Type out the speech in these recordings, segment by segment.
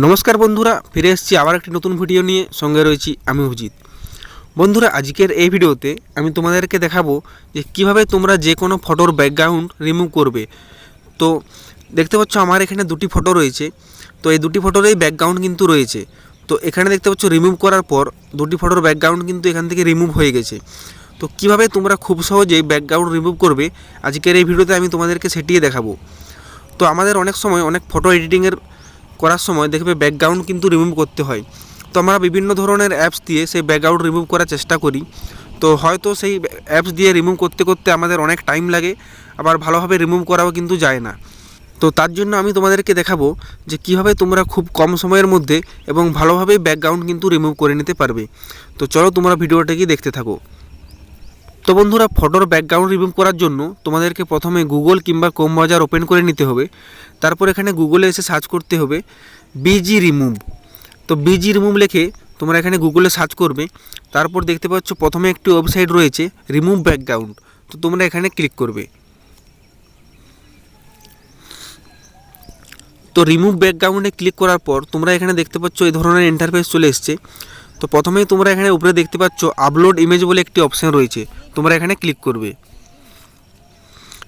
নমস্কার বন্ধুরা, ফিরে এসেছি আবার একটি নতুন ভিডিও নিয়ে। সঙ্গে রয়েছি আমি অভিজিৎ। বন্ধুরা, আজকের এই ভিডিওতে আমি তোমাদেরকে দেখাবো যে কিভাবে তোমরা যে কোনো ফটোর ব্যাকগ্রাউন্ড রিমুভ করবে। তো দেখতে পাচ্ছ আমার এখানে দুটি ফটো রয়েছে। তো এই দুটি ফটোরই ব্যাকগ্রাউন্ড কিন্তু রয়েছে। তো এখানে দেখতে পাচ্ছ রিমুভ করার পর দুটি ফটোর ব্যাকগ্রাউন্ড কিন্তু এখান থেকে রিমুভ হয়ে গেছে। তো কিভাবে তোমরা খুব সহজেই ব্যাকগ্রাউন্ড রিমুভ করবে আজকের এই ভিডিওতে আমি তোমাদেরকে সেটিয়ে দেখাবো। তো আমাদের অনেক সময় অনেক ফটো এডিটিংয়ের করার সময় দেখবে ব্যাকগ্রাউন্ড কিন্তু রিমুভ করতে হয়। তো আমরা বিভিন্ন ধরনের অ্যাপস দিয়ে সেই ব্যাকগ্রাউন্ড রিমুভ করার চেষ্টা করি। তো হয়তো সেই অ্যাপস দিয়ে রিমুভ করতে করতে আমাদের অনেক টাইম লাগে, আবার ভালোভাবে রিমুভ করাও কিন্তু যায় না। তো তার জন্য আমি তোমাদেরকে দেখাবো যে কীভাবে তোমরা খুব কম সময়ের মধ্যে এবং ভালোভাবেই ব্যাকগ্রাউন্ড কিন্তু রিমুভ করে নিতে পারবে। তো চলো তোমরা ভিডিওটাকে দেখতে থাকো। তো বন্ধুরা, ফটোর ব্যাকগ্রাউন্ড রিমুভ করার জন্য তোমাদেরকে প্রথমে গুগল কিংবা ক্রোম ব্রাউজার ওপেন করে নিতে হবে। তারপর এখানে গুগলে এসে সার্চ করতে হবে বিজি রিমুভ। তো বিজি রিমুভ লিখে তোমরা এখানে গুগলে সার্চ করবে। তারপর দেখতে পাচ্ছ প্রথমে একটি ওয়েবসাইট রয়েছে রিমুভ ব্যাকগ্রাউন্ড। তো তোমরা এখানে ক্লিক করবে। তো রিমুভ ব্যাকগ্রাউন্ডে ক্লিক করার পর তোমরা এখানে দেখতে পাচ্ছ এই ধরনের ইন্টারফেস চলে এসছে। তো প্রথমেই তোমরা এখানে উপরে দেখতে পাচ্ছ আপলোড ইমেজ বলে একটি অপশান রয়েছে, তোমরা এখানে ক্লিক করবে।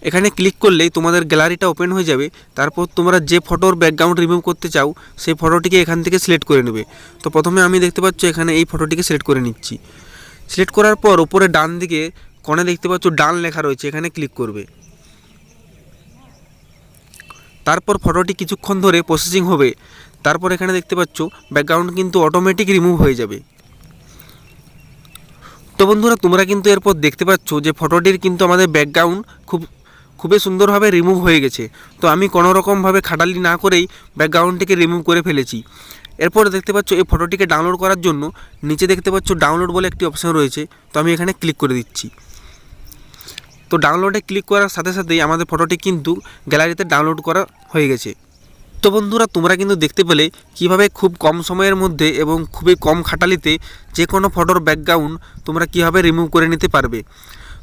এখানে ক্লিক করলেই তোমাদের গ্যালারিটা ওপেন হয়ে যাবে। তারপর তোমরা যে ফটোর ব্যাকগ্রাউন্ড রিমুভ করতে চাও সেই ফটোটিকে এখান থেকে সিলেক্ট করে নেবে। তো প্রথমে আমি দেখতে পাচ্ছ এখানে এই ফটোটিকে সিলেক্ট করে নিচ্ছি। সিলেক্ট করার পর উপরে ডান দিকে কোণে দেখতে পাচ্ছ ডান লেখা রয়েছে, এখানে ক্লিক করবে। তারপর ফটোটি কিছুক্ষণ ধরে প্রসেসিং হবে। তারপর এখানে দেখতে পাচ্ছ ব্যাকগ্রাউন্ড কিন্তু অটোমেটিক রিমুভ হয়ে যাবে। তো বন্ধুরা, তোমরা কিন্তু এরপর দেখতে পাচ্ছ যে ফটোটির কিন্তু আমাদের ব্যাকগ্রাউন্ড খুবই সুন্দরভাবে রিমুভ হয়ে গেছে। তো আমি কোনো রকমভাবে খাটালি না করেই ব্যাকগ্রাউন্ডটিকে রিমুভ করে ফেলেছি। এরপর দেখতে পাচ্ছ এই ফটোটিকে ডাউনলোড করার জন্য নিচে দেখতে পাচ্ছ ডাউনলোড বলে একটি অপশান রয়েছে। তো আমি এখানে ক্লিক করে দিচ্ছি। তো ডাউনলোডে ক্লিক করার সাথে সাথেই আমাদের ফটোটি কিন্তু গ্যালারিতে ডাউনলোড করা হয়ে গেছে। তো বন্ধুরা, তোমরা কিন্তু দেখতে পেলে কিভাবে খুব কম সময়ের মধ্যে এবং খুবই কম খাটালিতে যে কোনো ফটোর ব্যাকগ্রাউন্ড তোমরা কিভাবে রিমুভ করে নিতে পারবে।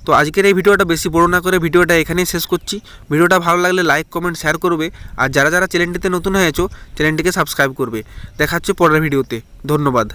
তো আজকের এই ভিডিওটা বেশি বড় না করে ভিডিওটা এখানেই শেষ করছি। ভিডিওটা ভালো লাগলে লাইক কমেন্ট শেয়ার করবে, আর যারা চ্যানেলটিতে নতুন হয়েছো চ্যানেলটিকে সাবস্ক্রাইব করবে। দেখা হচ্ছে পরের ভিডিওতে। ধন্যবাদ।